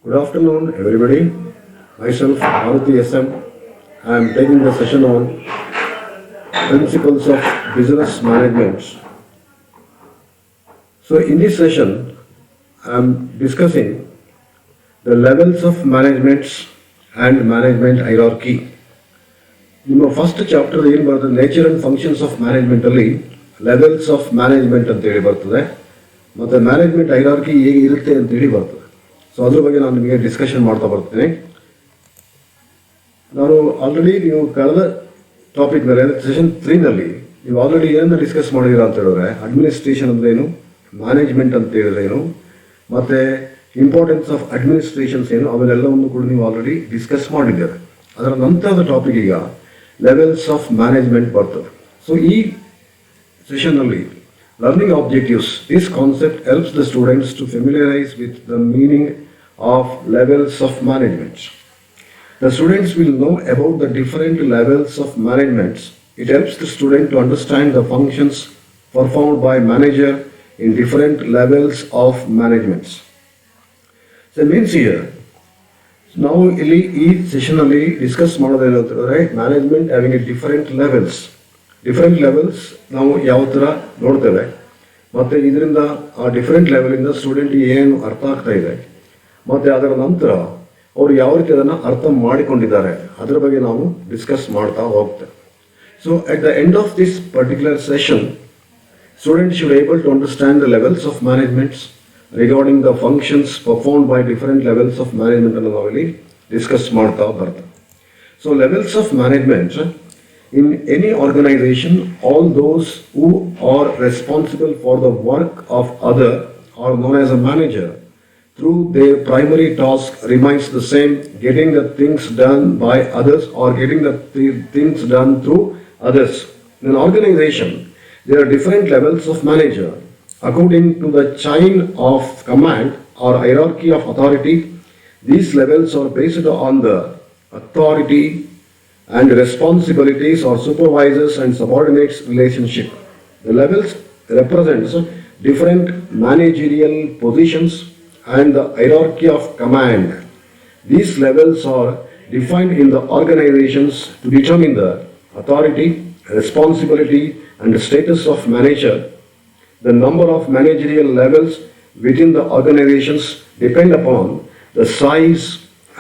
Good afternoon, everybody. Myself, Maruti SM. I am taking the session on principles of business management. So, in this session, I am discussing the levels of management and management hierarchy. ನಿಮ್ಮ first chapter ಏನು ಬರ್ತದೆ, nature and functions of management ಅಲ್ಲಿ levels of management ಅಂತೇಳಿ ಬರ್ತದೆ, ಮತ್ತು management hierarchy ಹೇಗೆ ಇರುತ್ತೆ ಅಂತೇಳಿ ಬರ್ತದೆ. ಸೊ ಅದ್ರ ಬಗ್ಗೆ ನಾನು ನಿಮಗೆ ಡಿಸ್ಕಷನ್ ಮಾಡ್ತಾ ಬರ್ತೀನಿ. ನಾನು ಆಲ್ರೆಡಿ ನೀವು ಕಳೆದ ಟಾಪಿಕ್ ಮೇಲೆ ಸೆಷನ್ 3ನಲ್ಲಿ ನೀವು ಆಲ್ರೆಡಿ ಏನನ್ನ ಡಿಸ್ಕಸ್ ಮಾಡಿದ್ದೀರಾ ಅಂತ ಹೇಳಿದ್ರೆ, ಅಡ್ಮಿನಿಸ್ಟ್ರೇಷನ್ ಅಂದ್ರೆ ಏನು, ಮ್ಯಾನೇಜ್ಮೆಂಟ್ ಅಂತ ಹೇಳಿದ್ರೆ ಏನು, ಮತ್ತು ಇಂಪಾರ್ಟೆನ್ಸ್ ಆಫ್ ಅಡ್ಮಿನಿಸ್ಟ್ರೇಷನ್ಸ್ ಏನು, ಅವೆಲ್ಲವನ್ನು ಕೂಡ ನೀವು ಆಲ್ರೆಡಿ ಡಿಸ್ಕಸ್ ಮಾಡಿದ್ದೀರಾ. ಅದರ ನಂತರದ ಟಾಪಿಕ್ ಈಗ ಲೆವೆಲ್ಸ್ ಆಫ್ ಮ್ಯಾನೇಜ್ಮೆಂಟ್ ಬರ್ತದೆ. ಸೊ ಈ ಸೆಷನ್ನಲ್ಲಿ learning objectives, this concept helps the students to familiarise with the meaning of levels of management. The students will know about the different levels of management. It helps the student to understand the functions performed by manager in different levels of management. So means here, ನಾವು ಇಲ್ಲಿ ಈ ಸೆಷನಲ್ಲಿ discuss ಮಾಡೋದೇನು ಅಂತಂದರೆ, management having A different levels ನಾವು ಯಾವ ಥರ ನೋಡ್ತೇವೆ, ಮತ್ತು ಇದರಿಂದ ಆ ಡಿಫರೆಂಟ್ ಲೆವೆಲಿಂದ ಸ್ಟೂಡೆಂಟಿಗೆ ಏನು ಅರ್ಥ ಆಗ್ತಾ ಇದೆ, ಮತ್ತು ಅದರ ನಂತರ ಅವರು ಯಾವ ರೀತಿ ಅದನ್ನು ಅರ್ಥ ಮಾಡಿಕೊಂಡಿದ್ದಾರೆ ಅದರ ಬಗ್ಗೆ ನಾವು ಡಿಸ್ಕಸ್ ಮಾಡ್ತಾ ಹೋಗ್ತೇವೆ. So at the end of this particular session, student should able to understand the levels of managements regarding the functions performed by different levels of management ಅನ್ನು ನಾವಿಲ್ಲಿ ಡಿಸ್ಕಸ್ ಮಾಡ್ತಾ ಬರ್ತೇವೆ. So levels of management in any organization, all those who are responsible for the work of other are known as a manager. Through their primary task remains the same, getting the things done by others or getting the things done through others. In an organization, there are different levels of manager. According to the chain of command or hierarchy of authority, these levels are based on the authority and responsibilities or supervisors and subordinates relationship. The levels represents different managerial positions and the hierarchy of command. These levels are defined in the organizations to determine the authority, responsibility and the status of manager. The number of managerial levels within the organizations depend upon the size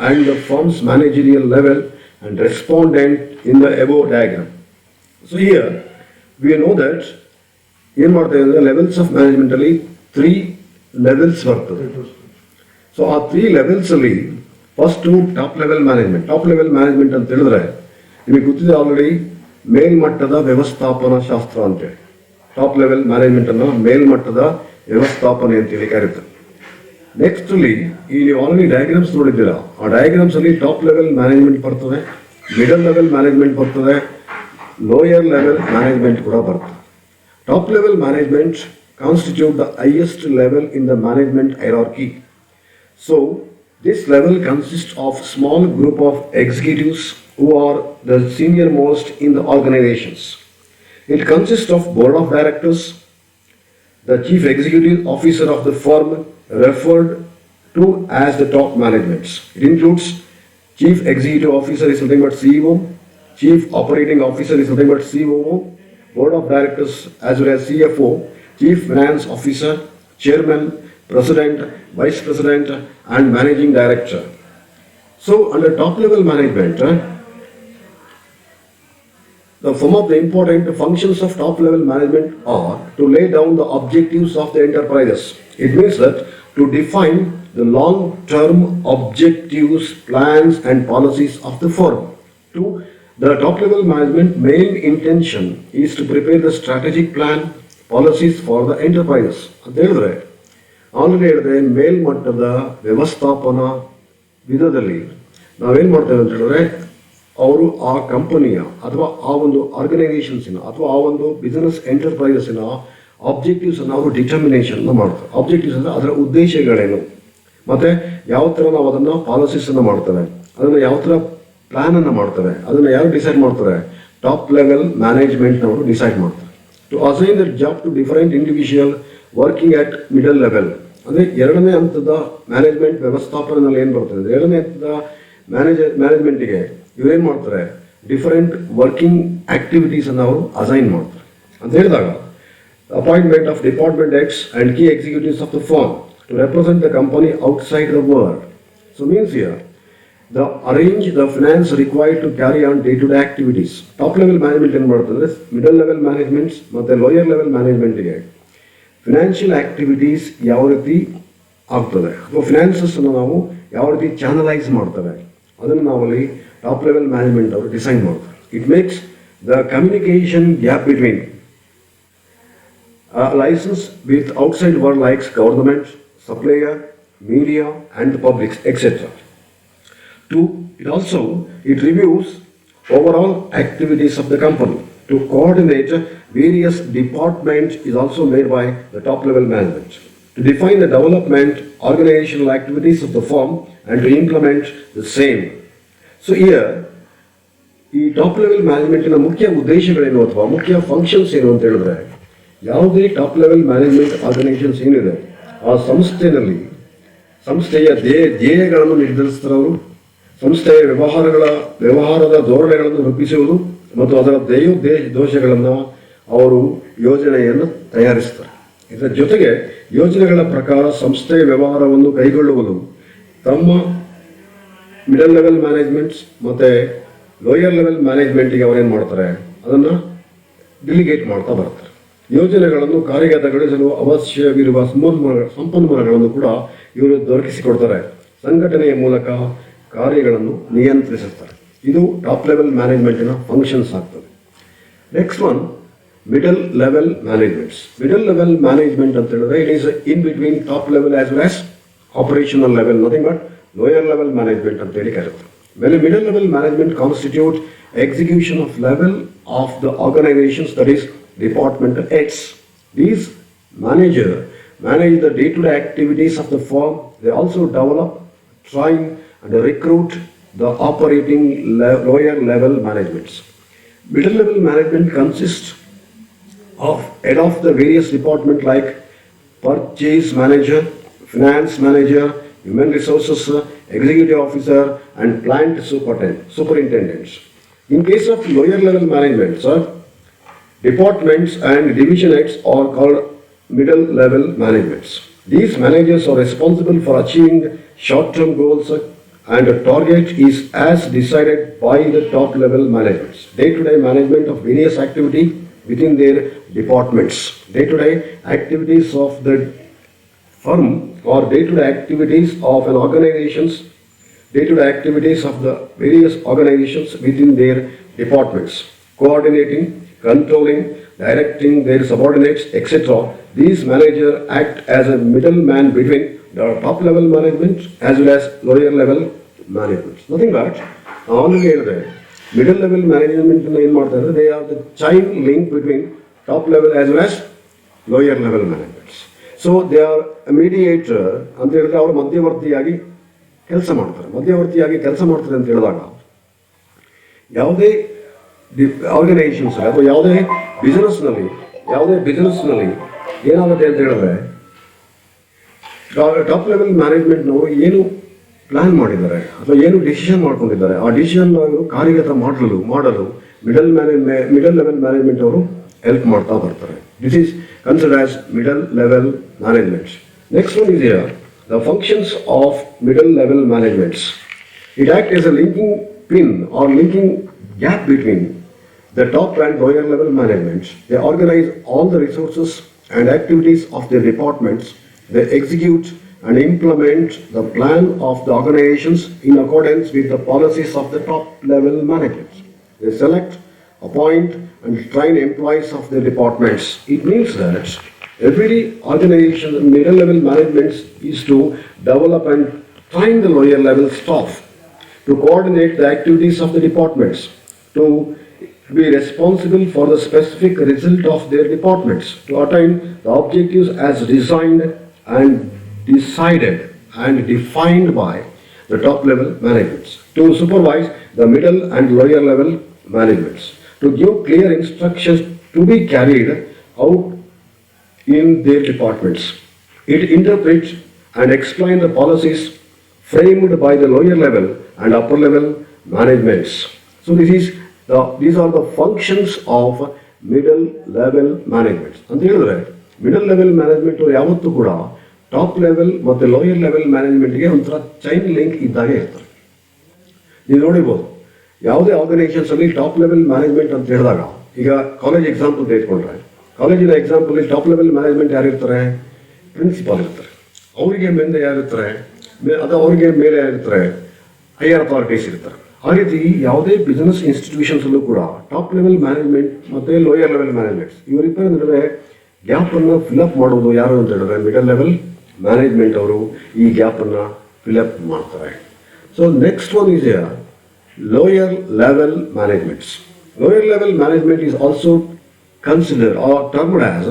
and the firm's managerial level and respondent in the above diagram. So here we know that the levels of management ಅಲ್ಲಿ 3 levels ಬರ್ತದೆ. So ಆ 3 ಲೆವೆಲ್ಸಲ್ಲಿ first top level management ಅಂತ ಹೇಳಿದ್ರೆ ನಿಮಗೆ ಗೊತ್ತಿದೆ already, ಮೇಲ್ಮಟ್ಟದ ವ್ಯವಸ್ಥಾಪನಾ ಶಾಸ್ತ್ರ ಅಂತೇಳಿ. Top level ಮ್ಯಾನೇಜ್ಮೆಂಟನ್ನು ಮೇಲ್ಮಟ್ಟದ ವ್ಯವಸ್ಥಾಪನೆ ಅಂತೇಳಿ ಕರೀತಾರೆ. ನೆಕ್ಸ್ಟಲ್ಲಿ ಈ ನೀವು ಆಲ್ರೆಡಿ ಡಯಾಗ್ರಾಮ್ಸ್ ನೋಡಿದ್ದೀರಾ, ಆ ಡಯಾಗ್ರಾಮ್ಸಲ್ಲಿ ಟಾಪ್ ಲೆವೆಲ್ ಮ್ಯಾನೇಜ್ಮೆಂಟ್ ಬರ್ತದೆ, ಮಿಡಲ್ ಲೆವೆಲ್ ಮ್ಯಾನೇಜ್ಮೆಂಟ್ ಬರ್ತದೆ, ಲೋಯರ್ ಲೆವೆಲ್ ಮ್ಯಾನೇಜ್ಮೆಂಟ್ ಕೂಡ ಬರ್ತದೆ. Top level management constitute the highest level in the management hierarchy. So, this level consists of small group of executives who are the senior most in the organizations. It consists of board of directors, the chief executive officer of the firm referred to as the top management. It includes chief executive officer is nothing but CEO, chief operating officer is nothing but COO, board of directors as well as CFO, Chief Finance Officer, Chairman, President, Vice President and Managing Director. So under top level management, some of the important functions of top level management are to lay down the objectives of the enterprises. It means that to define the long-term objectives, plans and policies of the firm. The top level management main intention is to prepare the strategic plan, policies for the enterprises ಅಂತ ಹೇಳಿದ್ರೆ, already ಹೇಳಿದ್ರೆ ಮೇಲ್ಮಟ್ಟದ ವ್ಯವಸ್ಥಾಪನಾ ವಿಧದಲ್ಲಿ ನಾವೇನು ಮಾಡ್ತೇವೆ ಅಂತ ಹೇಳಿದ್ರೆ, ಅವರು ಆ ಕಂಪನಿಯ ಅಥವಾ ಆ ಒಂದು ಆರ್ಗನೈಸೇಷನ್ಸಿನ ಅಥವಾ ಆ ಒಂದು ಬಿಸ್ನೆಸ್ ಎಂಟರ್ಪ್ರೈಸಸ್ಸಿನ ಆಬ್ಜೆಕ್ಟಿವ್ಸನ್ನು ಅವರು ಡಿಟರ್ಮಿನೇಷನ್ನ ಮಾಡ್ತಾರೆ. ಆಬ್ಜೆಕ್ಟಿವ್ಸ್ ಅಂದರೆ ಅದರ ಉದ್ದೇಶಗಳೇನು, ಮತ್ತು ಯಾವ ಥರ ನಾವು ಅದನ್ನು ಪಾಲಿಸೀಸನ್ನು ಮಾಡ್ತೇವೆ, ಅದನ್ನು ಯಾವ ಥರ ಪ್ಲ್ಯಾನನ್ನು ಮಾಡ್ತೇವೆ, ಅದನ್ನು ಯಾರು ಡಿಸೈಡ್ ಮಾಡ್ತಾರೆ, ಟಾಪ್ ಲೆವೆಲ್ ಮ್ಯಾನೇಜ್ಮೆಂಟ್ನವರು ಡಿಸೈಡ್ ಮಾಡ್ತಾರೆ. To assign the job to different individual working at middle level ಅಂದರೆ ಎರಡನೇ ಹಂತದ ಮ್ಯಾನೇಜ್ಮೆಂಟ್ ವ್ಯವಸ್ಥಾಪನೆಯಲ್ಲಿ ಏನು ಬರ್ತದೆ, ಎರಡನೇ ಹಂತದ ಮ್ಯಾನೇಜ್ಮೆಂಟಿಗೆ ಇವರೇನು ಮಾಡ್ತಾರೆ, ಡಿಫರೆಂಟ್ ವರ್ಕಿಂಗ್ ಆಕ್ಟಿವಿಟೀಸನ್ನು ಅವರು ಅಸೈನ್ ಮಾಡ್ತಾರೆ ಅಂತ ಹೇಳಿದಾಗ appointment of department heads and key executives of the firm to represent the company outside the world. So means here the arrange the finance required to carry on day-to-day activities. Top level management ಏನು ಮಾಡ್ತಂದ್ರೆ middle level managements ಮತ್ತು lower level ಮ್ಯಾನೇಜ್ಮೆಂಟಿಗೆ financial activities ಯಾವ ರೀತಿ ಆಗ್ತದೆ ಅಥವಾ ಫಿನಾನ್ಸಸ್ಸನ್ನು ನಾವು ಯಾವ ರೀತಿ channelise ಮಾಡ್ತೇವೆ ಅದನ್ನು ನಾವಲ್ಲಿ ಟಾಪ್ ಲೆವೆಲ್ ಮ್ಯಾನೇಜ್ಮೆಂಟ್ ಅವರು ಡಿಸೈನ್ ಮಾಡ್ತಾರೆ. It makes the communication gap between licence with outside world likes government, supplier, media and the publics etcetera. Two, it reviews overall activities of the company. To coordinate various departments is also made by the top level management. To define the development, organizational activities of the firm and to implement the same. So here, ಈ top level ಮ್ಯಾನೇಜ್ಮೆಂಟಿನ ಮುಖ್ಯ ಉದ್ದೇಶಗಳೇನು ಅಥವಾ ಮುಖ್ಯ functions ಏನು ಅಂತ ಹೇಳಿದ್ರೆ, ಯಾವುದೇ top level management organisations ಏನಿದೆ ಆ ಸಂಸ್ಥೆಯ ಧ್ಯೇಯಗಳನ್ನು ನಿರ್ಧರಿಸ್ತಾರೆ ಅವರು, ಸಂಸ್ಥೆಯ ವ್ಯವಹಾರದ ಧೋರಣೆಗಳನ್ನು ರೂಪಿಸುವುದು ಮತ್ತು ಅದರ ದೋಷಗಳನ್ನು ಅವರು ಯೋಜನೆಯನ್ನು ತಯಾರಿಸ್ತಾರೆ. ಇದರ ಜೊತೆಗೆ ಯೋಜನೆಗಳ ಪ್ರಕಾರ ಸಂಸ್ಥೆಯ ವ್ಯವಹಾರವನ್ನು ಕೈಗೊಳ್ಳುವುದು ತಮ್ಮ ಮಿಡಲ್ ಲೆವೆಲ್ ಮ್ಯಾನೇಜ್ಮೆಂಟ್ಸ್ ಮತ್ತು ಲೋಯರ್ ಲೆವೆಲ್ ಮ್ಯಾನೇಜ್ಮೆಂಟಿಗೆ ಅವರೇನು ಮಾಡ್ತಾರೆ, ಅದನ್ನು ಡಿಲಿಗೇಟ್ ಮಾಡ್ತಾ ಬರ್ತಾರೆ. ಯೋಜನೆಗಳನ್ನು ಕಾರ್ಯಗತಗೊಳಿಸಲು ಅವಶ್ಯವಿರುವ ಸಂಪನ್ಮೂಲಗಳನ್ನು ಕೂಡ ಇವರು ದೊರಕಿಸಿಕೊಡ್ತಾರೆ. ಸಂಘಟನೆಯ ಮೂಲಕ ಕಾರ್ಯಗಳನ್ನು ನಿಯಂತ್ರಿಸುತ್ತಾರೆ. ಇದು ಟಾಪ್ ಲೆವೆಲ್ ಮ್ಯಾನೇಜ್ಮೆಂಟಿನ ಫಂಕ್ಷನ್ಸ್ ಆಗ್ತದೆ. Next one, middle level managements. Middle level management ಅಂತ ಹೇಳಿದ್ರೆ it is in between top level as well as operational level, nothing but lower level management ಅಂತ ಹೇಳಿ ಕರೆಯುತ್ತೆ. ಆಮೇಲೆ middle level management constitute execution of level of the organisations, that is departmental heads. These manage the day-to-day activities of the firm. They also develop, train and recruit the operating lower level managements. Middle level management consists of head of the various departments like purchase manager, finance manager, human resources, executive officer and plant superintendents. In case of lower level management, sir, departments and division heads are called middle level managements. These managers are responsible for achieving short-term goals and the target is as decided by the top level managements. Day-to-day management of various activity within their departments. Day-to-day activities of the firm or day-to-day activities of an organizations, day-to-day activities of the various organizations within their departments. Coordinating, controlling, directing their subordinates, etc. These managers act as a middleman between the top level management as well as lower level management. Nothing but already ಹೇಳಿದೆ middle level management ಏನು ಮಾಡ್ತಾರೆ, they are the chain link between top level as well as lower level managements. So they are a mediator ಅಂತ ಹೇಳಿದ್ರೆ ಅವರು ಮಧ್ಯವರ್ತಿಯಾಗಿ ಕೆಲಸ ಮಾಡ್ತಾರೆ ಅಂತ ಹೇಳಿದಾಗ ಯಾವುದೇ ಆರ್ಗನೈಸೇಷನ್ಸ್ ಅಥವಾ ಯಾವುದೇ ಬಿಸ್ನೆಸ್ನಲ್ಲಿ ಏನಾಗುತ್ತೆ ಅಂತ ಹೇಳಿದ್ರೆ ಟಾಪ್ ಲೆವೆಲ್ ಮ್ಯಾನೇಜ್ಮೆಂಟ್ನವರು ಏನು ಪ್ಲಾನ್ ಮಾಡಿದ್ದಾರೆ ಅಥವಾ ಏನು ಡಿಸಿಷನ್ ಮಾಡ್ಕೊಂಡಿದ್ದಾರೆ ಆ ಡಿಸಿಷನ್ ಅವರು ಕಾರ್ಯಗತ ಮಾಡಲು ಮಿಡಲ್ ಲೆವೆಲ್ ಮ್ಯಾನೇಜ್ಮೆಂಟ್ ಅವರು ಹೆಲ್ಪ್ ಮಾಡ್ತಾ ಬರ್ತಾರೆ. This is considered as middle level management. Next one is here the functions of middle level managements. It act as a linking pin R linking gap between the top and lower level managements. They organize all the resources and activities of their departments. They execute and implement the plan of the organizations in accordance with the policies of the top level management. They select, appoint and train employees of their departments. It means that every organization middle level management is to develop and train the lower level staff to coordinate the activities of the departments, to be responsible for the specific result of their departments, to attain the objectives as designed and decided and defined by the top level managements, to supervise the middle and lower level managements, to give clear instructions to be carried out in their departments. It interprets and explains the policies framed by the lower level and upper level managements. So these are the functions of middle level management. ಅಂತ ಹೇಳಿದ್ರೆ middle level management ಅವರು ಯಾವತ್ತೂ ಕೂಡ top level ಮತ್ತು lower level ಮ್ಯಾನೇಜ್ಮೆಂಟ್ಗೆ ಒಂಥರ chain link ಇದ್ದಾಗೆ ಇರ್ತಾರೆ. ನೀವು ನೋಡಿರ್ಬೋದು ಯಾವುದೇ ಆರ್ಗನೈಸೇಷನ್ಸ್ ಅಲ್ಲಿ ಟಾಪ್ ಲೆವೆಲ್ ಮ್ಯಾನೇಜ್ಮೆಂಟ್ ಅಂತ ಹೇಳಿದಾಗ, ಈಗ ಕಾಲೇಜ್ ಎಕ್ಸಾಂಪಲ್ ತೆಗೆದುಕೊಂಡ್ರೆ ಕಾಲೇಜಿನ ಎಕ್ಸಾಂಪಲ್ ಟಾಪ್ ಲೆವೆಲ್ ಮ್ಯಾನೇಜ್ಮೆಂಟ್ ಯಾರಿರ್ತಾರೆ? ಪ್ರಿನ್ಸಿಪಾಲ್ ಇರ್ತಾರೆ. ಅವರಿಗೆ ಮುಂದೆ ಯಾರಿರ್ತಾರೆ? ಅದು ಅವ್ರಿಗೆ ಮೇಲೆ ಯಾರಿರ್ತಾರೆ? ಹೈಯರ್ ಅಥಾರಿಟೀಸ್ ಇರ್ತಾರೆ. ಆ ರೀತಿ ಯಾವುದೇ ಬಿಸ್ನೆಸ್ ಇನ್ಸ್ಟಿಟ್ಯೂಷನ್ಸ್ ಅಲ್ಲೂ ಕೂಡ ಟಾಪ್ ಲೆವೆಲ್ ಮ್ಯಾನೇಜ್ಮೆಂಟ್ ಮತ್ತೆ ಲೋಯರ್ ಲೆವೆಲ್ ಮ್ಯಾನೇಜ್ಮೆಂಟ್ ಇವರಿಬ್ಬರ ನಡುವೆ ಗ್ಯಾಪ್ ಅನ್ನು ಫಿಲ್ಅಪ್ ಮಾಡೋದು ಯಾರು ಅಂತ ಹೇಳಿದ್ರೆ ಮಿಡಲ್ ಲೆವೆಲ್ ಮ್ಯಾನೇಜ್ಮೆಂಟ್ ಅವರು ಈ ಗ್ಯಾಪ್ ಅನ್ನು ಫಿಲ್ಅಪ್ ಮಾಡ್ತಾರೆ. So next one is lower level managements. Lower level management is also considered or termed as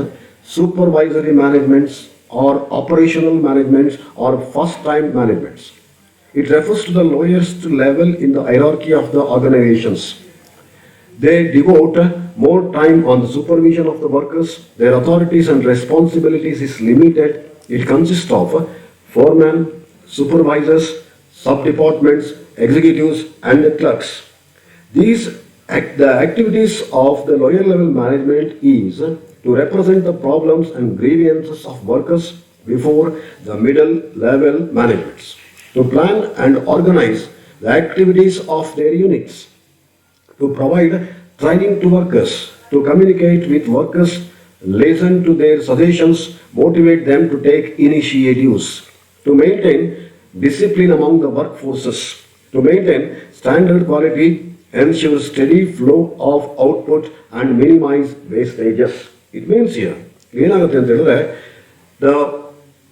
supervisory managements or operational managements or first time managements. It refers to the lowest level in the hierarchy of the organizations. They devote more time on the supervision of the workers. Their authorities and responsibilities is limited. It consists of foremen, supervisors, sub-departments, executives and clerks. The activities of the lower level management is to represent the problems and grievances of workers before the middle level managements, to plan and organize the activities of their units, to provide training to workers, to communicate with workers, listen to their suggestions, motivate them to take initiatives, to maintain discipline among the workforces, to maintain standard quality, ensure steady flow of output and minimize wastages. It means here ಏನಾಗುತ್ತೆ ಅಂತ ಹೇಳಿದ್ರೆ the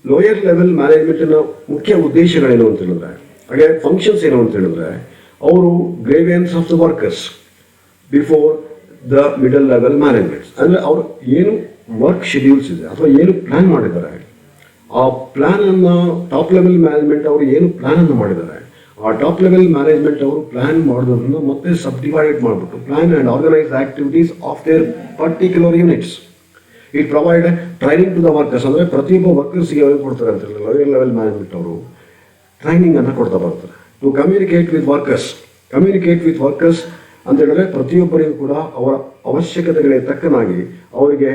lower level ಮ್ಯಾನೇಜ್ಮೆಂಟಿನ ಮುಖ್ಯ ಉದ್ದೇಶಗಳೇನು ಅಂತ ಹೇಳಿದ್ರೆ, ಹಾಗೆ functions ಏನು ಅಂತ ಹೇಳಿದ್ರೆ, ಅವರು grievances of the workers before the middle level managements. ಅಂದರೆ ಅವರು ಏನು ವರ್ಕ್ ಶೆಡ್ಯೂಲ್ಸ್ ಇದೆ ಅಥವಾ ಏನು ಪ್ಲಾನ್ ಮಾಡಿದ್ದಾರೆ, ಆ ಪ್ಲಾನ್ ಅನ್ನು ಟಾಪ್ ಲೆವೆಲ್ ಮ್ಯಾನೇಜ್ಮೆಂಟ್ ಅವರು ಏನು ಪ್ಲಾನ್ ಅನ್ನು ಮಾಡಿದ್ದಾರೆ, ಆ ಟಾಪ್ ಲೆವೆಲ್ ಮ್ಯಾನೇಜ್ಮೆಂಟ್ ಅವರು ಪ್ಲಾನ್ ಮಾಡೋದನ್ನು ಮತ್ತೆ ಸಬ್ ಡಿವೈಡ್ ಮಾಡಿಬಿಟ್ಟು plan and organise activities of their particular units. It provide training to the workers. ಅಂದರೆ ಪ್ರತಿಯೊಬ್ಬ ವರ್ಕರ್ಸ್ಗೆ ಯಾವ್ದು ಕೊಡ್ತಾರೆ ಅಂತ ಹೇಳಿದ್ರೆ ಲೋಯರ್ ಲೆವೆಲ್ ಮ್ಯಾನೇಜ್ಮೆಂಟ್ ಅವರು ಟ್ರೈನಿಂಗ್ ಅನ್ನು ಕೊಡ್ತಾ ಬರ್ತಾರೆ. ಟು ಕಮ್ಯುನಿಕೇಟ್ ವಿತ್ ವರ್ಕರ್ಸ್ ಅಂತ ಹೇಳಿದ್ರೆ ಪ್ರತಿಯೊಬ್ಬರಿಗೂ ಕೂಡ ಅವರ ಅವಶ್ಯಕತೆಗಳಿಗೆ ತಕ್ಕನಾಗಿ ಅವರಿಗೆ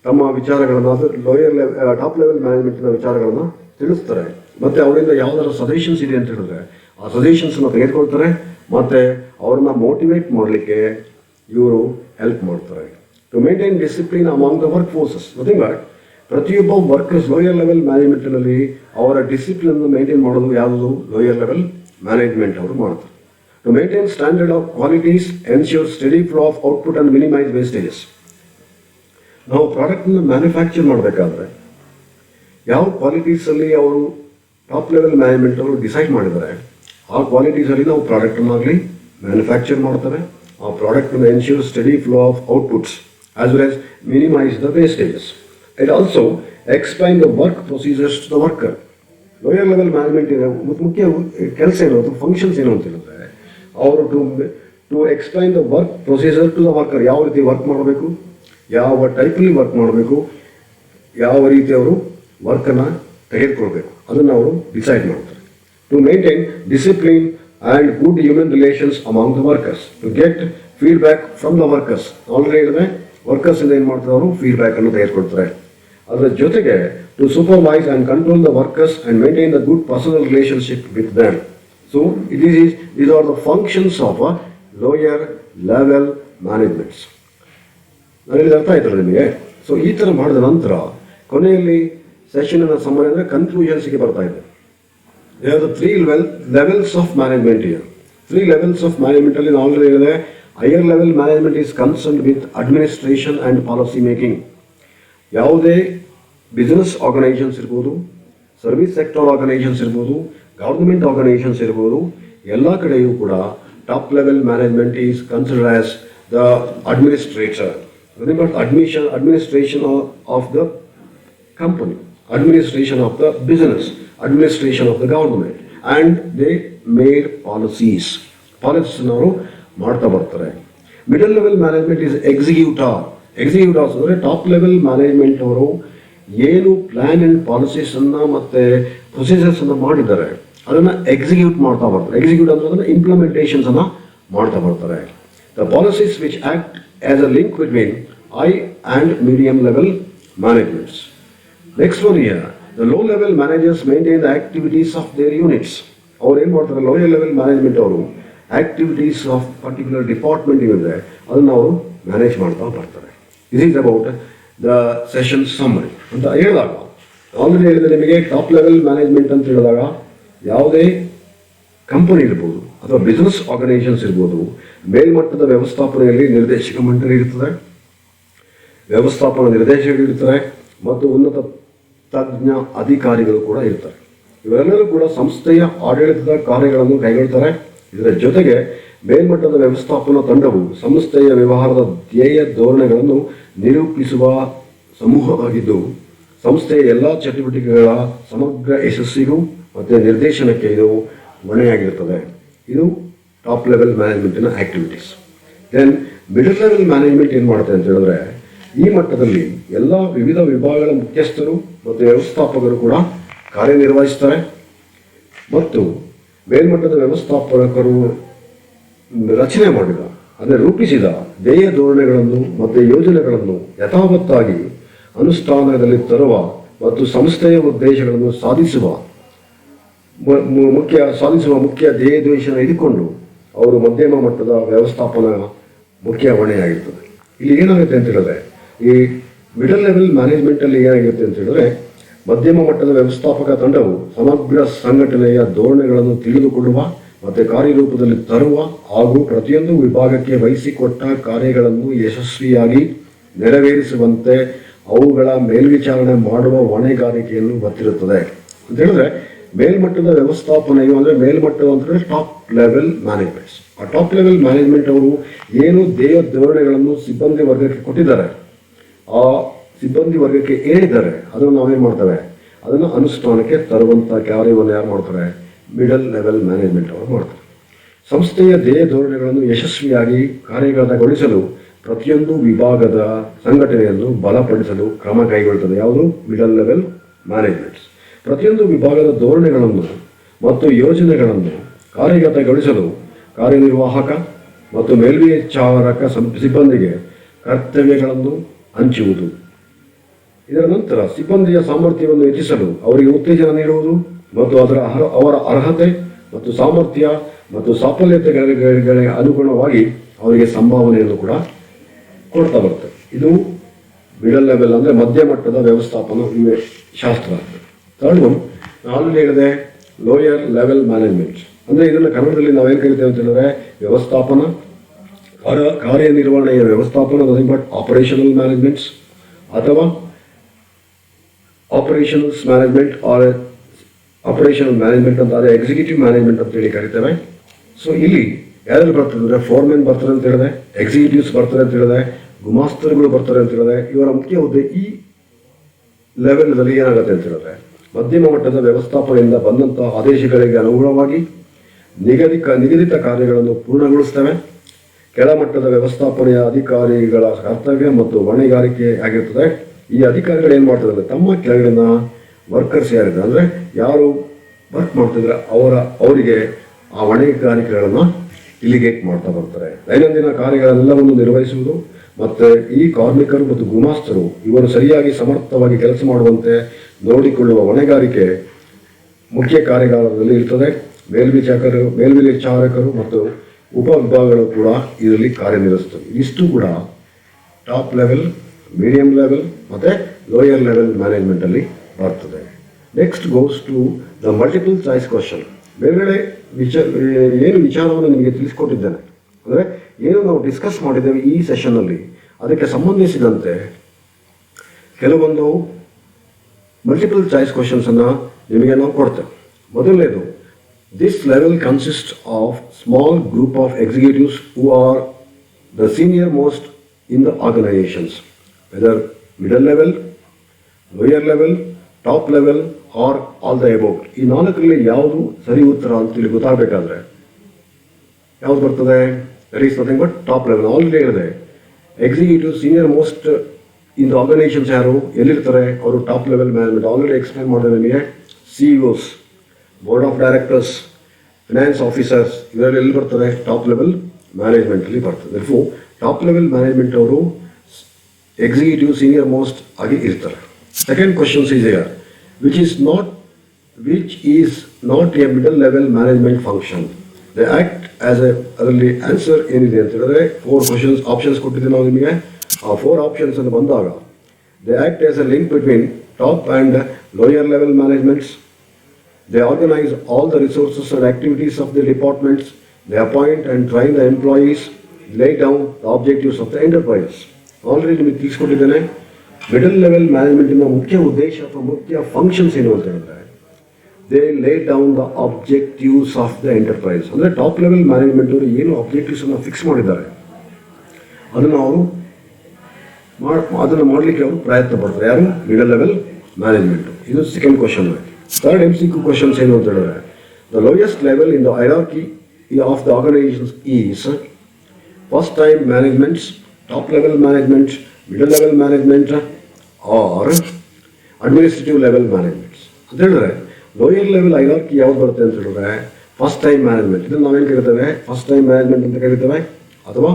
ತಮ್ಮ ವಿಚಾರಗಳನ್ನು, ಅದು ಲೋಯರ್ ಟಾಪ್ ಲೆವೆಲ್ ಮ್ಯಾನೇಜ್ಮೆಂಟ್ನ ವಿಚಾರಗಳನ್ನು ತಿಳಿಸ್ತಾರೆ. ಮತ್ತು ಅವರಿಂದ ಯಾವುದಾದ್ರು ಸಜೆಷನ್ಸ್ ಇದೆ ಅಂತ ಹೇಳಿದ್ರೆ ಆ ಸಜೆಷನ್ಸನ್ನು ತೆಗೆದುಕೊಳ್ತಾರೆ ಮತ್ತು ಅವ್ರನ್ನ ಮೋಟಿವೇಟ್ ಮಾಡಲಿಕ್ಕೆ ಇವರು ಹೆಲ್ಪ್ ಮಾಡ್ತಾರೆ. To maintain discipline among the work forces. Nothing but ಪ್ರತಿಯೊಬ್ಬ ವರ್ಕರ್ಸ್ ಲೋಯರ್ ಲೆವೆಲ್ ಮ್ಯಾನೇಜ್ಮೆಂಟ್ನಲ್ಲಿ ಅವರ ಡಿಸಿಪ್ಲಿನ್ ಮೇಂಟೈನ್ ಮಾಡೋದು ಯಾವುದು ಲೋಯರ್ ಲೆವೆಲ್ ಮ್ಯಾನೇಜ್ಮೆಂಟ್ ಅವರು ಮಾಡ್ತಾರೆ. To maintain standard of qualities, ensure steady flow of output and minimise wastages. ನಾವು ಪ್ರಾಡಕ್ಟ್ನ ಮ್ಯಾನುಫ್ಯಾಕ್ಚರ್ ಮಾಡಬೇಕಾದ್ರೆ ಯಾವ ಕ್ವಾಲಿಟೀಸಲ್ಲಿ ಅವರು ಟಾಪ್ ಲೆವೆಲ್ ಮ್ಯಾನೇಜ್ಮೆಂಟ್ ಅವರು ಡಿಸೈಡ್ ಮಾಡಿದ್ದಾರೆ ಆ ಕ್ವಾಲಿಟೀಸಲ್ಲಿ ನಾವು ಪ್ರಾಡಕ್ಟನ್ನಾಗಲಿ ಮ್ಯಾನುಫ್ಯಾಕ್ಚರ್ ಮಾಡ್ತಾರೆ. ಆ ಪ್ರಾಡಕ್ಟನ್ನು ensure steady flow of outputs as well as minimise the wastages. It also explain the work procedures to the worker. Lower level management ಇದೆ ಮುಖ್ಯ ಕೆಲಸ ಏನು ಅಥವಾ ಫಂಕ್ಷನ್ಸ್ ಏನು ಅಂತ ಹೇಳಿದ್ರೆ ಅವರು to explain the work procedure to the worker. ಯಾವ ರೀತಿ ವರ್ಕ್ ಮಾಡಬೇಕು, ಯಾವ ಟೈಪಲ್ಲಿ ವರ್ಕ್ ಮಾಡಬೇಕು, ಯಾವ ರೀತಿ ಅವರು ವರ್ಕನ್ನು ತೆಗೆದುಕೊಳ್ಬೇಕು ಅದನ್ನು ಅವರು ಡಿಸೈಡ್ ಮಾಡ್ತಾರೆ. To maintain discipline and good human relations among the workers. To get feedback from the workers. Already ಹೇಳಿದ್ರೆ ವರ್ಕರ್ಸಿಂದ ಏನು ಮಾಡ್ತಾರೆ, ಅವರು ಫೀಡ್ಬ್ಯಾಕನ್ನು ತೆಗೆದುಕೊಳ್ತಾರೆ. ಅದರ ಜೊತೆಗೆ to supervise and control the workers and maintain the good personal relationship with them. So these are the functions of a lower level managements. ನಾನು ಹೇಳಿದ ಅರ್ಥ ಆಯ್ತಲ್ಲ ನಿಮಗೆ? ಸೊ ಈ ಥರ ಮಾಡಿದ ನಂತರ ಕೊನೆಯಲ್ಲಿ ಸೆಷನ್ನ ಸಮ್ಮರಿ ಅಂದರೆ ಕನ್ಕ್ಲೂಷನ್ಸ್ಗೆ ಬರ್ತಾ ಇದೆ. There are the three levels of management here. Three levels of management ಅಲ್ಲಿ ನಾವು ಆಲ್ರೆಡಿ ಹೇಳಿದೆ. Higher level management is concerned with administration and policy making. ಯಾವುದೇ ಬಿಸ್ನೆಸ್ ಆರ್ಗನೈಸೇಷನ್ಸ್ ಇರ್ಬೋದು, ಸರ್ವಿಸ್ ಸೆಕ್ಟರ್ ಆರ್ಗನೈಸೇಷನ್ಸ್ ಇರ್ಬೋದು, ಗೌರ್ಮೆಂಟ್ ಆರ್ಗನೈಸೇಷನ್ಸ್ ಇರ್ಬೋದು, ಎಲ್ಲ ಕಡೆಯೂ ಕೂಡ top level management is considered as the administrator. Administration of the company, administration of the business, administration of the government, and they made policies. Policies ಅವರು ಮಾಡ್ತಾ ಬರ್ತಾರೆ. Middle level management is executors ಅಂದರೆ top level management ಅವರು ಏನು plan and ಪಾಲಿಸೀಸನ್ನು ಮತ್ತು ಪ್ರೊಸೀಜರ್ಸನ್ನು ಮಾಡಿದ್ದಾರೆ ಅದನ್ನು execute ಮಾಡ್ತಾ ಬರ್ತಾರೆ. ಎಕ್ಸಿಕ್ಯೂಟ್ ಅಂದ್ರೆ ಅದನ್ನು ಇಂಪ್ಲಿಮೆಂಟೇಷನ್ಸನ್ನು ಮಾಡ್ತಾ ಬರ್ತಾರೆ. The policies which act as a link between high and medium level managements. Next one here the low level managers maintain the activities of there units. ಅವ್ರು ಏನು ಮಾಡ್ತಾರೆ, ಲೋಯರ್ ಲೆವೆಲ್ ಮ್ಯಾನೇಜ್ಮೆಂಟ್ ಅವರು ಆಕ್ಟಿವಿಟೀಸ್ ಆಫ್ ಪರ್ಟಿಕ್ಯುಲರ್ ಡಿಪಾರ್ಟ್ಮೆಂಟ್ ಏನಿದೆ ಅದನ್ನು ಅವರು manage ಮಾಡ್ತಾ ಬರ್ತಾರೆ. This is about the session summary ಅಂತ ಹೇಳಿದಾಗ ಆಲ್ರೆಡಿ ಹೇಳಿದೆ ನಿಮಗೆ. ಟಾಪ್ ಲೆವೆಲ್ ಮ್ಯಾನೇಜ್ಮೆಂಟ್ ಅಂತ ಹೇಳಿದಾಗ ಯಾವುದೇ ಕಂಪನಿ ಇರ್ಬೋದು ಅಥವಾ ಬಿಸ್ನೆಸ್ ಆರ್ಗನೈಸೇಷನ್ಸ್ ಇರ್ಬೋದು, ಮೇಲ್ಮಟ್ಟದ ವ್ಯವಸ್ಥಾಪನೆಯಲ್ಲಿ ನಿರ್ದೇಶಕ ಮಂಡಳಿ ಇರ್ತದೆ, ವ್ಯವಸ್ಥಾಪನಾ ನಿರ್ದೇಶಕರು ಇರ್ತಾರೆ ಮತ್ತು ಉನ್ನತ ತಜ್ಞ ಅಧಿಕಾರಿಗಳು ಕೂಡ ಇರ್ತಾರೆ. ಇವರೆಲ್ಲರೂ ಕೂಡ ಸಂಸ್ಥೆಯ ಆಡಳಿತದ ಕಾರ್ಯಗಳನ್ನು ಕೈಗೊಳ್ತಾರೆ. ಇದರ ಜೊತೆಗೆ ಮೇಲ್ಮಟ್ಟದ ವ್ಯವಸ್ಥಾಪನಾ ತಂಡವು ಸಂಸ್ಥೆಯ ವ್ಯವಹಾರದ ಧ್ಯೇಯ ಧೋರಣೆಗಳನ್ನು ನಿರೂಪಿಸುವ ಸಮೂಹವಾಗಿದ್ದು ಸಂಸ್ಥೆಯ ಎಲ್ಲ ಚಟುವಟಿಕೆಗಳ ಸಮಗ್ರ ಯಶಸ್ಸಿಗೂ ಮತ್ತು ನಿರ್ದೇಶನಕ್ಕೆ ಇದು ಹೊಣೆಯಾಗಿರುತ್ತದೆ. ಇದು ಟಾಪ್ ಲೆವೆಲ್ ಮ್ಯಾನೇಜ್ಮೆಂಟಿನ activities. Then middle level management ಏನು ಮಾಡುತ್ತೆ ಅಂತ ಹೇಳಿದ್ರೆ, ಈ ಮಟ್ಟದಲ್ಲಿ ಎಲ್ಲ ವಿವಿಧ ವಿಭಾಗಗಳ ಮುಖ್ಯಸ್ಥರು ಮತ್ತು ವ್ಯವಸ್ಥಾಪಕರು ಕೂಡ ಕಾರ್ಯನಿರ್ವಹಿಸ್ತಾರೆ ಮತ್ತು ಮೇಲ್ಮಟ್ಟದ ವ್ಯವಸ್ಥಾಪಕರು ರಚನೆ ಮಾಡಿದ ಅಂದರೆ ರೂಪಿಸಿದ ಧ್ಯೇಯ ಧೋರಣೆಗಳನ್ನು ಮತ್ತು ಯೋಜನೆಗಳನ್ನು ಯಥಾವತ್ತಾಗಿ ಅನುಷ್ಠಾನದಲ್ಲಿ ತರುವ ಮತ್ತು ಸಂಸ್ಥೆಯ ಉದ್ದೇಶಗಳನ್ನು ಸಾಧಿಸುವ ಮುಖ್ಯ ಧ್ಯೇಯೋದ್ದೇಶನ ಇಟ್ಟುಕೊಂಡು ಅವರು ಮಧ್ಯಮ ಮಟ್ಟದ ವ್ಯವಸ್ಥಾಪನಾ ಮುಖ್ಯ ಹೊಣೆಯಾಗಿರ್ತದೆ. ಇಲ್ಲಿ ಏನಾಗುತ್ತೆ ಅಂತ ಹೇಳಿದ್ರೆ, ಈ ಮಿಡಲ್ ಲೆವೆಲ್ ಮ್ಯಾನೇಜ್ಮೆಂಟಲ್ಲಿ ಏನಾಗಿರುತ್ತೆ ಅಂತ ಹೇಳಿದ್ರೆ, ಮಧ್ಯಮ ಮಟ್ಟದ ವ್ಯವಸ್ಥಾಪಕ ತಂಡವು ಸಮಗ್ರ ಸಂಘಟನೆಯ ಧೋರಣೆಗಳನ್ನು ತಿಳಿದುಕೊಳ್ಳುವ ಮತ್ತು ಕಾರ್ಯರೂಪದಲ್ಲಿ ತರುವ ಹಾಗೂ ಪ್ರತಿಯೊಂದು ವಿಭಾಗಕ್ಕೆ ವಹಿಸಿಕೊಟ್ಟ ಕಾರ್ಯಗಳನ್ನು ಯಶಸ್ವಿಯಾಗಿ ನೆರವೇರಿಸುವಂತೆ ಅವುಗಳ ಮೇಲ್ವಿಚಾರಣೆ ಮಾಡುವ ಹೊಣೆಗಾರಿಕೆಯನ್ನು ಹೊತ್ತಿರುತ್ತದೆ ಅಂತ ಹೇಳಿದ್ರೆ, ಮೇಲ್ಮಟ್ಟದ ವ್ಯವಸ್ಥಾಪನೆಯು ಅಂದರೆ ಮೇಲ್ಮಟ್ಟದ ಅಂದರೆ ಟಾಪ್ ಲೆವೆಲ್ ಮ್ಯಾನೇಜ್ಮೆಂಟ್ಸ್. ಆ ಟಾಪ್ ಲೆವೆಲ್ ಮ್ಯಾನೇಜ್ಮೆಂಟ್ ಅವರು ಏನು ಧ್ಯೇಯ ಧೋರಣೆಗಳನ್ನು ಸಿಬ್ಬಂದಿ ವರ್ಗಕ್ಕೆ ಕೊಟ್ಟಿದ್ದಾರೆ, ಆ ಸಿಬ್ಬಂದಿ ವರ್ಗಕ್ಕೆ ಏನಿದ್ದಾರೆ ಅದನ್ನು ನಾವೇನು ಮಾಡ್ತೇವೆ, ಅದನ್ನು ಅನುಷ್ಠಾನಕ್ಕೆ ತರುವಂಥ ಕಾರ್ಯವನ್ನು ಯಾರು ಮಾಡ್ತಾರೆ, ಮಿಡಲ್ ಲೆವೆಲ್ ಮ್ಯಾನೇಜ್ಮೆಂಟ್ ಅವರು ಮಾಡ್ತಾರೆ. ಸಂಸ್ಥೆಯ ಧ್ಯೇಯ ಧೋರಣೆಗಳನ್ನು ಯಶಸ್ವಿಯಾಗಿ ಕಾರ್ಯಗತಗೊಳಿಸಲು ಪ್ರತಿಯೊಂದು ವಿಭಾಗದ ಸಂಘಟನೆಯನ್ನು ಬಲಪಡಿಸಲು ಕ್ರಮ ಕೈಗೊಳ್ಳುತ್ತದೆ. ಯಾವುದು, ಮಿಡಲ್ ಲೆವೆಲ್ ಮ್ಯಾನೇಜ್ಮೆಂಟ್ಸ್. ಪ್ರತಿಯೊಂದು ವಿಭಾಗದ ಧೋರಣೆಗಳನ್ನು ಮತ್ತು ಯೋಜನೆಗಳನ್ನು ಕಾರ್ಯಗತಗೊಳಿಸಲು ಕಾರ್ಯನಿರ್ವಾಹಕ ಮತ್ತು ಮೇಲ್ವಿಚಾರಕ ಸಿಬ್ಬಂದಿಗೆ ಕರ್ತವ್ಯಗಳನ್ನು ಹಂಚುವುದು. ಇದರ ನಂತರ ಸಿಬ್ಬಂದಿಯ ಸಾಮರ್ಥ್ಯವನ್ನು ಹೆಚ್ಚಿಸಲು ಅವರಿಗೆ ಉತ್ತೇಜನ ನೀಡುವುದು ಮತ್ತು ಅವರ ಅರ್ಹತೆ ಮತ್ತು ಸಾಮರ್ಥ್ಯ ಮತ್ತು ಸಾಫಲ್ಯತೆಗಳಿಗೆ ಅನುಗುಣವಾಗಿ ಅವರಿಗೆ ಸಂಭಾವನೆಯನ್ನು ಕೂಡ ಕೊಡ್ತಾ ಬರುತ್ತೆ. ಇದು ಮಿಡಲ್ ಲೆವೆಲ್ ಅಂದರೆ ಮಧ್ಯಮಟ್ಟದ ವ್ಯವಸ್ಥಾಪನಾ ಶಾಸ್ತ್ರ. ಥರ್ಡ್ ಒನ್ ಆಲ್ರೆಡಿ ಹೇಳಿದೆ, ಲೋಯರ್ ಲೆವೆಲ್ ಮ್ಯಾನೇಜ್ಮೆಂಟ್ ಅಂದರೆ ಇದನ್ನು ಕನ್ನಡದಲ್ಲಿ ನಾವೇನು ಕರಿತೇವೆ ಅಂತ ಹೇಳಿದ್ರೆ ವ್ಯವಸ್ಥಾಪನಾ ಕಾರ್ಯನಿರ್ವಹಣೆಯ ವ್ಯವಸ್ಥಾಪನ, ನಥಿಂಗ್ ಬಟ್ ಆಪರೇಷನಲ್ ಮ್ಯಾನೇಜ್ಮೆಂಟ್ಸ್ ಅಥವಾ ಆಪರೇಷನಲ್ಸ್ ಮ್ಯಾನೇಜ್ಮೆಂಟ್ ಆರ್ ಆಪರೇಷನಲ್ ಮ್ಯಾನೇಜ್ಮೆಂಟ್ ಅಂತ, ಅದೇ ಎಕ್ಸಿಕ್ಯೂಟಿವ್ ಮ್ಯಾನೇಜ್ಮೆಂಟ್ ಅಂತೇಳಿ ಕರಿತೇವೆ. ಸೊ ಇಲ್ಲಿ ಯಾರು ಬರ್ತಾರೆ ಅಂದರೆ ಫೋರ್ಮೆನ್ ಬರ್ತಾರೆ ಅಂತ ಹೇಳಿದೆ, ಎಕ್ಸಿಕ್ಯೂಟಿವ್ಸ್ ಬರ್ತಾರೆ ಅಂತ ಹೇಳಿದೆ, ಗುಮಾಸ್ತರುಗಳು ಬರ್ತಾರೆ ಅಂತ ಹೇಳಿದೆ. ಇವರ ಮುಖ್ಯ ಹುದ್ದೆ ಈ ಲೆವೆಲ್ದಲ್ಲಿ ಏನಾಗುತ್ತೆ ಅಂತ ಹೇಳಿದ್ರೆ, ಮಧ್ಯಮ ಮಟ್ಟದ ವ್ಯವಸ್ಥಾಪನೆಯಿಂದ ಬಂದಂಥ ಆದೇಶಗಳಿಗೆ ಅನುಗುಣವಾಗಿ ನಿಗದಿತ ಕಾರ್ಯಗಳನ್ನು ಪೂರ್ಣಗೊಳಿಸ್ತವೆ. ಕೆಳಮಟ್ಟದ ವ್ಯವಸ್ಥಾಪನೆಯ ಅಧಿಕಾರಿಗಳ ಕರ್ತವ್ಯ ಮತ್ತು ಹೊಣೆಗಾರಿಕೆ ಆಗಿರ್ತದೆ. ಈ ಅಧಿಕಾರಿಗಳು ಏನು ಮಾಡ್ತಾರೆ ಅಂದರೆ ತಮ್ಮ ಕೆಳಗಿನ ವರ್ಕರ್ಸ್ ಯಾರಿದ್ದಾರೆ ಅಂದರೆ ಯಾರು ವರ್ಕ್ ಮಾಡ್ತಿದ್ರೆ ಅವರಿಗೆ ಆ ಹೊಣೆಗಾರಿಕೆಗಳನ್ನು ಡಿಲಿಗೇಟ್ ಮಾಡ್ತಾ ಬರ್ತಾರೆ. ದೈನಂದಿನ ಕಾರ್ಯಗಳನ್ನೆಲ್ಲವನ್ನು ನಿರ್ವಹಿಸುವುದು ಮತ್ತು ಈ ಕಾರ್ಮಿಕರು ಮತ್ತು ಗುಮಾಸ್ತರು ಇವರು ಸರಿಯಾಗಿ ಸಮರ್ಥವಾಗಿ ಕೆಲಸ ಮಾಡುವಂತೆ ನೋಡಿಕೊಳ್ಳುವ ಹೊಣೆಗಾರಿಕೆ ಮುಖ್ಯ ಕಾರ್ಯಾಗಾರದಲ್ಲಿ ಇರ್ತದೆ. ಮೇಲ್ವಿಚಾರಕರು ಮತ್ತು ಉಪವಿಭಾಗಗಳು ಕೂಡ ಇದರಲ್ಲಿ ಕಾರ್ಯನಿರ್ವಹಿಸುತ್ತವೆ. ಇಷ್ಟು ಕೂಡ ಟಾಪ್ ಲೆವೆಲ್, ಮೀಡಿಯಂ ಲೆವೆಲ್ ಮತ್ತು ಲೋಯರ್ ಲೆವೆಲ್ ಮ್ಯಾನೇಜ್ಮೆಂಟಲ್ಲಿ ಬರ್ತದೆ. Next goes to the multiple choice question. ಬೇರೆ ಏನು ವಿಚಾರವನ್ನು ನಿಮಗೆ ತಿಳಿಸ್ಕೊಟ್ಟಿದ್ದೇನೆ ಅಂದರೆ ಏನು ನಾವು ಡಿಸ್ಕಸ್ ಮಾಡಿದ್ದೇವೆ ಈ ಸೆಷನ್ನಲ್ಲಿ, ಅದಕ್ಕೆ ಸಂಬಂಧಿಸಿದಂತೆ ಕೆಲವೊಂದು ಮಲ್ಟಿಪಲ್ ಚಾಯ್ಸ್ ಕ್ವಶನ್ಸನ್ನು ನಿಮಗೆ ನಾವು ಕೊಡ್ತೇವೆ. ಮೊದಲನೇದು, this level consist of small group of executives who are the senior most in the organisations, whether middle level, lower level, top level are all the above. ಈ ನಾಲ್ಕರಲ್ಲಿ ಯಾವುದು ಸರಿ ಉತ್ತರ ಅಂತೇಳಿ ಗೊತ್ತಾಗಬೇಕಾದ್ರೆ ಯಾವುದು ಬರ್ತದೆ? That is nothing but top level. Already ಹೇಳಿದೆ, executive senior most in the organizations ಯಾರು ಎಲ್ಲಿರ್ತಾರೆ ಅವರು top level management already explain ಮಾಡಿದೆ ನಿಮಗೆ. CEOs, board of directors, finance officers ಇವರೆಲ್ಲ ಎಲ್ಲಿ ಬರ್ತಾರೆ ಟಾಪ್ ಲೆವೆಲ್ ಮ್ಯಾನೇಜ್ಮೆಂಟಲ್ಲಿ ಬರ್ತದೆ. ಟಾಪ್ ಲೆವೆಲ್ ಮ್ಯಾನೇಜ್ಮೆಂಟ್ ಅವರು ಎಕ್ಸಿಕ್ಯೂಟಿವ್ ಸೀನಿಯರ್ ಮೋಸ್ಟ್ ಆಗಿ ಇರ್ತಾರೆ. Second questions is here which is not a middle level management function. They act as a ಅದರಲ್ಲಿ ಆನ್ಸರ್ ಏನಿದೆ ಅಂತ ಹೇಳಿದ್ರೆ 4 ಕ್ವಶನ್ಸ್ ಆಪ್ಷನ್ಸ್ ಕೊಟ್ಟಿದ್ದೀವಿ ನಾವು ನಿಮಗೆ. ಆ 4 ಆಪ್ಷನ್ಸ್ ಅಂತ ಬಂದಾಗ they act as a link between top and lower level managements. They organize all the resources and activities of the departments. They appoint and train the employees. Lay down the objectives of the enterprise. Already ನಿಮಗೆ ತಿಳಿಸ್ಕೊಟ್ಟಿದ್ದೇನೆ. Middle level ಮ್ಯಾನೇಜ್ಮೆಂಟಿನ ಮುಖ್ಯ ಉದ್ದೇಶ ಅಥವಾ ಮುಖ್ಯ functions ಏನು ಅಂತ ಹೇಳಿದ್ರೆ they ಲೇ down the objectives of the enterprise. ಅಂದರೆ ಟಾಪ್ ಲೆವೆಲ್ ಮ್ಯಾನೇಜ್ಮೆಂಟ್ ಅವರು ಏನು ಆಬ್ಜೆಕ್ಟಿವ್ಸನ್ನು ಫಿಕ್ಸ್ ಮಾಡಿದ್ದಾರೆ ಅದನ್ನು ಮಾಡಲಿಕ್ಕೆ ಅವರು ಪ್ರಯತ್ನ ಪಡ್ತಾರೆ. ಯಾರು? Middle level management. ಇದು second question. Third MCQ questions ಏನು ಅಂತ ಹೇಳಿದ್ರೆ the lowest level in the hierarchy of the organisations is first time managements, top level management, middle level management or administrative level managements ಅಂತ ಹೇಳಿದ್ರೆ lower level hierarchy ಯಾವ್ದು ಬರುತ್ತೆ ಅಂತ ಹೇಳಿದ್ರೆ first time management. ಇದನ್ನು ನಾವೇನು ಕರಿತೇವೆ? ಫಸ್ಟ್ ಟೈಮ್ ಮ್ಯಾನೇಜ್ಮೆಂಟ್ ಅಂತ ಕರಿತೇವೆ ಅಥವಾ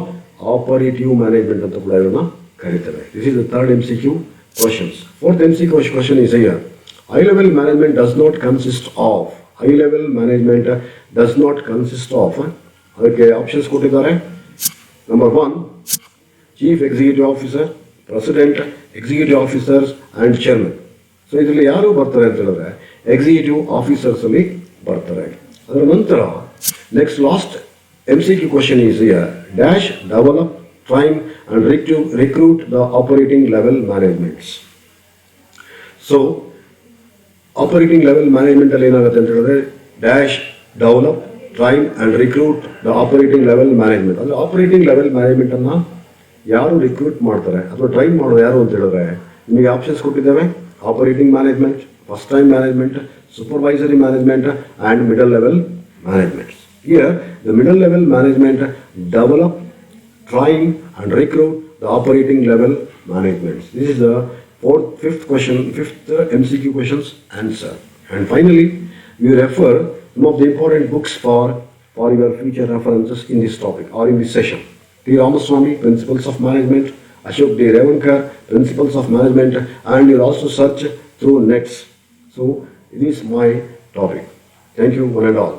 ಆಪರೇಟಿವ್ ಮ್ಯಾನೇಜ್ಮೆಂಟ್ ಅಂತ ಕೂಡ ಇದನ್ನು ಕರಿತೇವೆ. This is the third MCQ questions. Fourth MCQ question is here. High level management does not consist of. High level management does not consist of. ಅದಕ್ಕೆ ಆಪ್ಷನ್ಸ್ ಕೊಟ್ಟಿದ್ದಾರೆ. Number 1 chief executive officer, president, executive officers and chairman. So ಇದರಲ್ಲಿ ಯಾರು ಬರ್ತಾರೆ ಅಂತ ಹೇಳಿದ್ರೆ executive ಆಫೀಸರ್ಸಲ್ಲಿ ಬರ್ತಾರೆ. ಅದರ ನಂತರ next last MCQ question is here. Dash develop, train and recruit the operating level managements. So operating level management ಅಲ್ಲಿ ಏನಾಗುತ್ತೆ ಅಂತ ಹೇಳಿದ್ರೆ dash develop, train and recruit the operating level management. ಅಂದರೆ ಆಪರೇಟಿಂಗ್ ಲೆವೆಲ್ ಮ್ಯಾನೇಜ್ಮೆಂಟ್ ಅನ್ನ ಯಾರು recruit ಮಾಡ್ತಾರೆ ಅಥವಾ train ಮಾಡೋದು ಯಾರು ಅಂತ ಹೇಳಿದ್ರೆ ನಿಮಗೆ ಆಪ್ಷನ್ಸ್ ಕೊಟ್ಟಿದ್ದೇವೆ. Operating management, first time management, supervisory management and middle level management. Here the middle level management develop, train and recruit the operating level management. This is the fifth MCQ questions answer. And finally, we refer some of the important books for your future references in this topic or in this session. T. Ramaswamy, Principles of Management, Ashok D. Revankar, Principles of Management, and you'll also search through nets. So it is my topic. Thank you one and all.